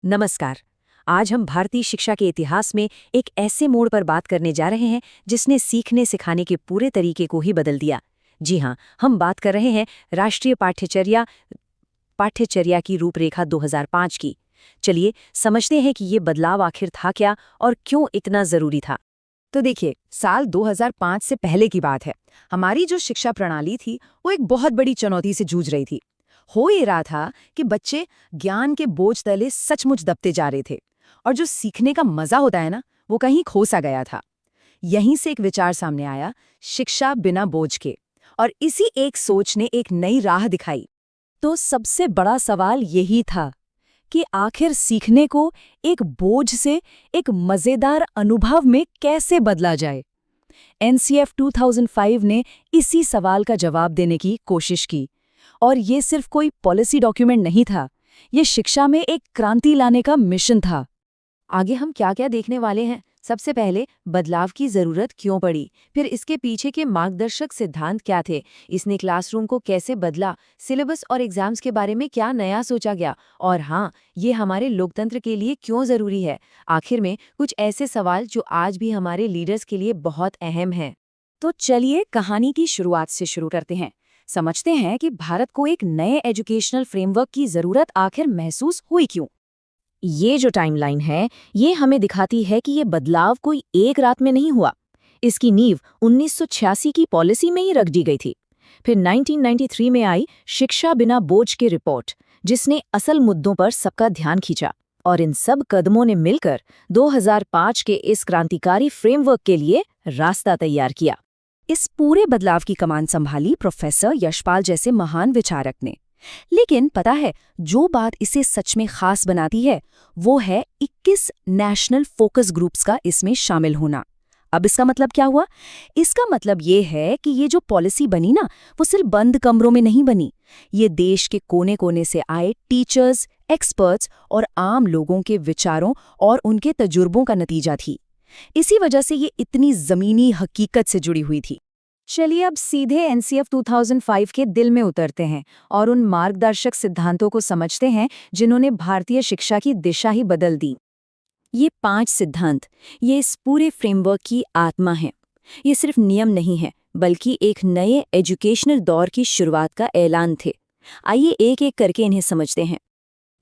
नमस्कार। आज हम भारतीय शिक्षा के इतिहास में एक ऐसे मोड़ पर बात करने जा रहे हैं जिसने सीखने सिखाने के पूरे तरीके को ही बदल दिया। जी हाँ, हम बात कर रहे हैं राष्ट्रीय पाठ्यचर्या की रूपरेखा 2005 की। चलिए समझते हैं कि ये बदलाव आखिर था क्या और क्यों इतना जरूरी था। तो देखिए, साल 2005 से पहले की बात है। हमारी जो शिक्षा प्रणाली थी वो एक बहुत बड़ी चुनौती से जूझ रही थी। हो ये रहा था कि बच्चे ज्ञान के बोझ तले सचमुच दबते जा रहे थे और जो सीखने का मजा होता है ना, वो कहीं खो सा गया था। यहीं से एक विचार सामने आया, शिक्षा बिना बोझ के। और इसी एक सोच ने एक नई राह दिखाई। तो सबसे बड़ा सवाल यही था कि आखिर सीखने को एक बोझ से एक मजेदार अनुभव में कैसे बदला जाए। एनसीएफ 2005 ने इसी सवाल का जवाब देने की कोशिश की। और ये सिर्फ कोई पॉलिसी डॉक्यूमेंट नहीं था, ये शिक्षा में एक क्रांति लाने का मिशन था। आगे हम क्या क्या देखने वाले हैं। सबसे पहले बदलाव की जरूरत क्यों पड़ी, फिर इसके पीछे के मार्गदर्शक सिद्धांत क्या थे, इसने क्लासरूम को कैसे बदला, सिलेबस और एग्जाम्स के बारे में क्या नया सोचा गया, और हाँ, ये हमारे लोकतंत्र के लिए क्यों जरूरी है। आखिर में कुछ ऐसे सवाल जो आज भी हमारे लीडर्स के लिए बहुत अहम हैं। तो चलिए कहानी की शुरुआत से शुरू करते हैं। समझते हैं कि भारत को एक नए एजुकेशनल फ्रेमवर्क की जरूरत आखिर महसूस हुई क्यों। ये जो टाइमलाइन है, ये हमें दिखाती है कि ये बदलाव कोई एक रात में नहीं हुआ। इसकी नींव 1986 की पॉलिसी में ही रख दी गई थी। फिर 1993 में आई शिक्षा बिना बोझ की रिपोर्ट, जिसने असल मुद्दों पर सबका ध्यान खींचा। और इन सब कदमों ने मिलकर 2005 के इस क्रांतिकारी फ्रेमवर्क के लिए रास्ता तैयार किया। इस पूरे बदलाव की कमान संभाली प्रोफेसर यशपाल जैसे महान विचारक ने। लेकिन पता है, जो बात इसे सच में खास बनाती है, वो है 21 नेशनल फोकस ग्रुप्स का इसमें शामिल होना। अब इसका मतलब क्या हुआ? इसका मतलब ये है कि ये जो पॉलिसी बनी ना, वो सिर्फ बंद कमरों में नहीं बनी। ये देश के कोने कोने से आए टीचर्स, एक्सपर्ट्स और आम लोगों के विचारों और उनके तजुर्बों का नतीजा थी। इसी वजह से ये इतनी जमीनी हकीकत से जुड़ी हुई थी। चलिए अब सीधे एनसीएफ 2005 के दिल में उतरते हैं और उन मार्गदर्शक सिद्धांतों को समझते हैं जिन्होंने भारतीय शिक्षा की दिशा ही बदल दी। ये 5 सिद्धांत, ये इस पूरे फ्रेमवर्क की आत्मा हैं। ये सिर्फ नियम नहीं है, बल्कि एक नए एजुकेशनल दौर की शुरुआत का ऐलान थे। आइए एक एक करके इन्हें समझते हैं।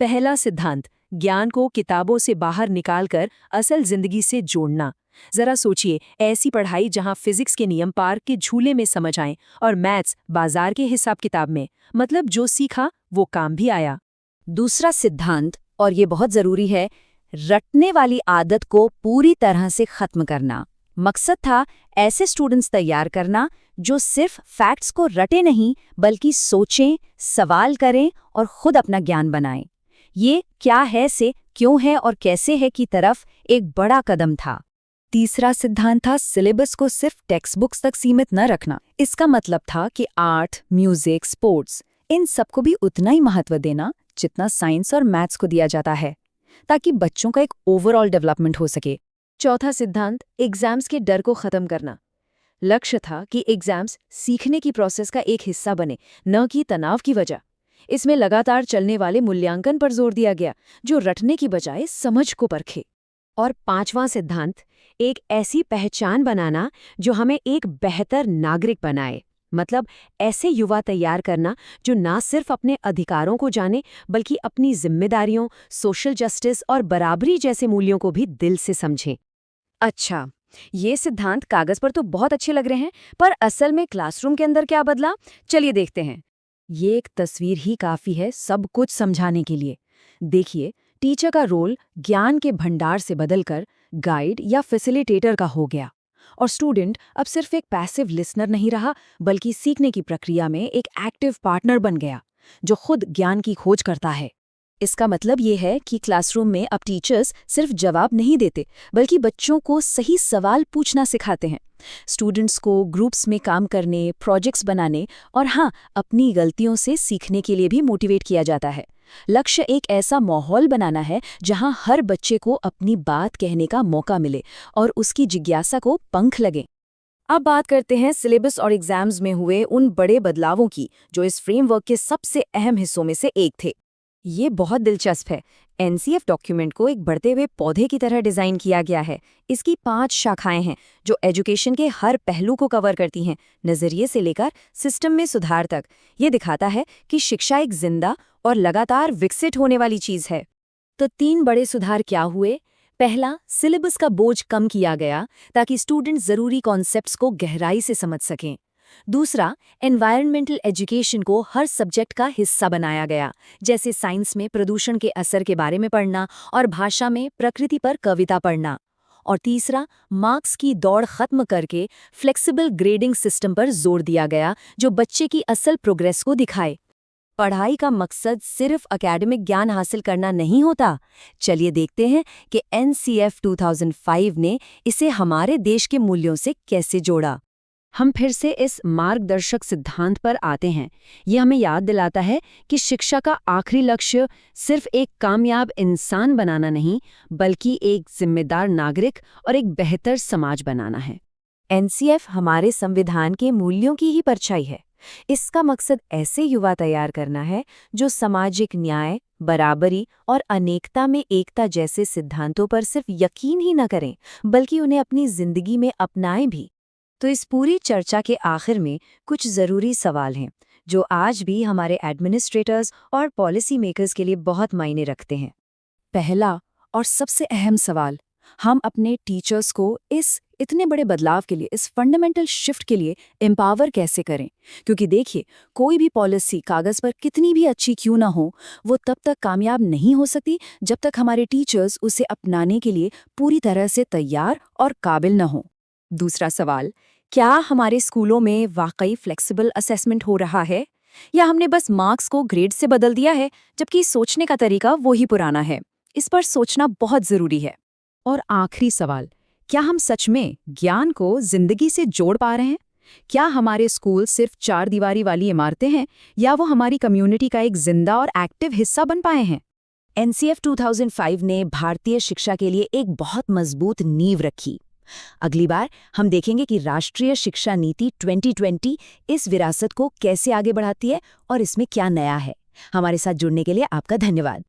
पहला सिद्धांत, ज्ञान को किताबों से बाहर निकालकर असल जिंदगी से जोड़ना। जरा सोचिए, ऐसी पढ़ाई जहां फिजिक्स के नियम पार्क के झूले में समझ आएं और मैथ्स बाजार के हिसाब किताब में, मतलब जो सीखा वो काम भी आया। दूसरा सिद्धांत, और ये बहुत जरूरी है, रटने वाली आदत को पूरी तरह से खत्म करना। मकसद था ऐसे स्टूडेंट्स तैयार करना जो सिर्फ फैक्ट्स को रटे नहीं, बल्कि सोचें, सवाल करें और खुद अपना ज्ञान बनाएं। ये क्या है से क्यों है और कैसे है की तरफ एक बड़ा कदम था। तीसरा सिद्धांत था सिलेबस को सिर्फ टेक्स्ट बुक्स तक सीमित न रखना। इसका मतलब था कि आर्ट, म्यूजिक, स्पोर्ट्स, इन सबको भी उतना ही महत्व देना जितना साइंस और मैथ्स को दिया जाता है, ताकि बच्चों का एक ओवरऑल डेवलपमेंट हो सके। चौथा सिद्धांत, एग्जाम्स के डर को खत्म करना। लक्ष्य था कि एग्जाम्स सीखने की प्रोसेस का एक हिस्सा बने, न कि तनाव की वजह। इसमें लगातार चलने वाले मूल्यांकन पर जोर दिया गया, जो रटने की बजाय समझ को परखे। और पांचवां सिद्धांत, एक ऐसी पहचान बनाना जो हमें एक बेहतर नागरिक बनाए। मतलब ऐसे युवा तैयार करना जो ना सिर्फ अपने अधिकारों को जाने, बल्कि अपनी जिम्मेदारियों, सोशल जस्टिस और बराबरी जैसे मूल्यों को भी दिल से समझें। अच्छा, ये सिद्धांत कागज पर तो बहुत अच्छे लग रहे हैं, पर असल में क्लासरूम के अंदर क्या बदला? चलिए देखते हैं। ये एक तस्वीर ही काफी है सब कुछ समझाने के लिए। देखिए, टीचर का रोल ज्ञान के भंडार से बदलकर गाइड या फैसिलिटेटर का हो गया, और स्टूडेंट अब सिर्फ एक पैसिव लिसनर नहीं रहा, बल्कि सीखने की प्रक्रिया में एक एक्टिव पार्टनर बन गया, जो खुद ज्ञान की खोज करता है। इसका मतलब ये है कि क्लासरूम में अब टीचर्स सिर्फ जवाब नहीं देते, बल्कि बच्चों को सही सवाल पूछना सिखाते हैं। स्टूडेंट्स को ग्रुप्स में काम करने, प्रोजेक्ट्स बनाने और हाँ, अपनी गलतियों से सीखने के लिए भी मोटिवेट किया जाता है। लक्ष्य एक ऐसा माहौल बनाना है जहां हर बच्चे को अपनी बात कहने का मौका मिले और उसकी जिज्ञासा को पंख लगे। अब बात करते हैं सिलेबस और एग्जाम्स में हुए उन बड़े बदलावों की, जो इस फ्रेमवर्क के सबसे अहम हिस्सों में से एक थे। ये बहुत दिलचस्प है। एनसीएफ डॉक्यूमेंट को एक बढ़ते हुए पौधे की तरह डिजाइन किया गया है। इसकी 5 शाखाएं हैं जो एजुकेशन के हर पहलू को कवर करती हैं, नजरिए से लेकर सिस्टम में सुधार तक। ये दिखाता है कि शिक्षा एक जिंदा और लगातार विकसित होने वाली चीज है। तो 3 बड़े सुधार क्या हुए? पहला, सिलेबस का बोझ कम किया गया ताकि स्टूडेंट जरूरी कॉन्सेप्ट्स को गहराई से समझ सकें। दूसरा, एनवायरमेंटल एजुकेशन को हर सब्जेक्ट का हिस्सा बनाया गया, जैसे साइंस में प्रदूषण के असर के बारे में पढ़ना और भाषा में प्रकृति पर कविता पढ़ना। और तीसरा, मार्क्स की दौड़ खत्म करके फ्लेक्सिबल ग्रेडिंग सिस्टम पर जोर दिया गया जो बच्चे की असल प्रोग्रेस को दिखाए। पढ़ाई का मकसद सिर्फ एकेडमिक ज्ञान हासिल करना नहीं होता। चलिए देखते हैं कि एनसीएफ 2005 ने इसे हमारे देश के मूल्यों से कैसे जोड़ा। हम फिर से इस मार्गदर्शक सिद्धांत पर आते हैं। ये हमें याद दिलाता है कि शिक्षा का आखिरी लक्ष्य सिर्फ एक कामयाब इंसान बनाना नहीं, बल्कि एक जिम्मेदार नागरिक और एक बेहतर समाज बनाना है। एनसीएफ हमारे संविधान के मूल्यों की ही परछाई है। इसका मकसद ऐसे युवा तैयार करना है जो सामाजिक न्याय, बराबरी और अनेकता में एकता जैसे सिद्धांतों पर सिर्फ यकीन ही न करें, बल्कि उन्हें अपनी जिंदगी में अपनाएं भी। तो इस पूरी चर्चा के आखिर में कुछ ज़रूरी सवाल हैं जो आज भी हमारे एडमिनिस्ट्रेटर्स और पॉलिसी मेकर्स के लिए बहुत मायने रखते हैं। पहला और सबसे अहम सवाल, हम अपने टीचर्स को इस इतने बड़े बदलाव के लिए, इस फंडामेंटल शिफ्ट के लिए एम्पावर कैसे करें? क्योंकि देखिए, कोई भी पॉलिसी कागज़ पर कितनी भी अच्छी क्यों ना हो, वो तब तक कामयाब नहीं हो सकती जब तक हमारे टीचर्स उसे अपनाने के लिए पूरी तरह से तैयार और काबिल न हों। दूसरा सवाल, क्या हमारे स्कूलों में वाकई फ्लेक्सिबल असेसमेंट हो रहा है, या हमने बस मार्क्स को ग्रेड से बदल दिया है, जबकि सोचने का तरीका वही पुराना है? इस पर सोचना बहुत ज़रूरी है। और आखिरी सवाल, क्या हम सच में ज्ञान को जिंदगी से जोड़ पा रहे हैं? क्या हमारे स्कूल सिर्फ 4 दीवारी वाली इमारतें हैं, या वो हमारी कम्युनिटी का एक जिंदा और एक्टिव हिस्सा बन पाए हैं? एनसीएफ 2005 ने भारतीय शिक्षा के लिए एक बहुत मजबूत नींव रखी। अगली बार हम देखेंगे कि राष्ट्रीय शिक्षा नीति 2020 इस विरासत को कैसे आगे बढ़ाती है और इसमें क्या नया है। हमारे साथ जुड़ने के लिए आपका धन्यवाद।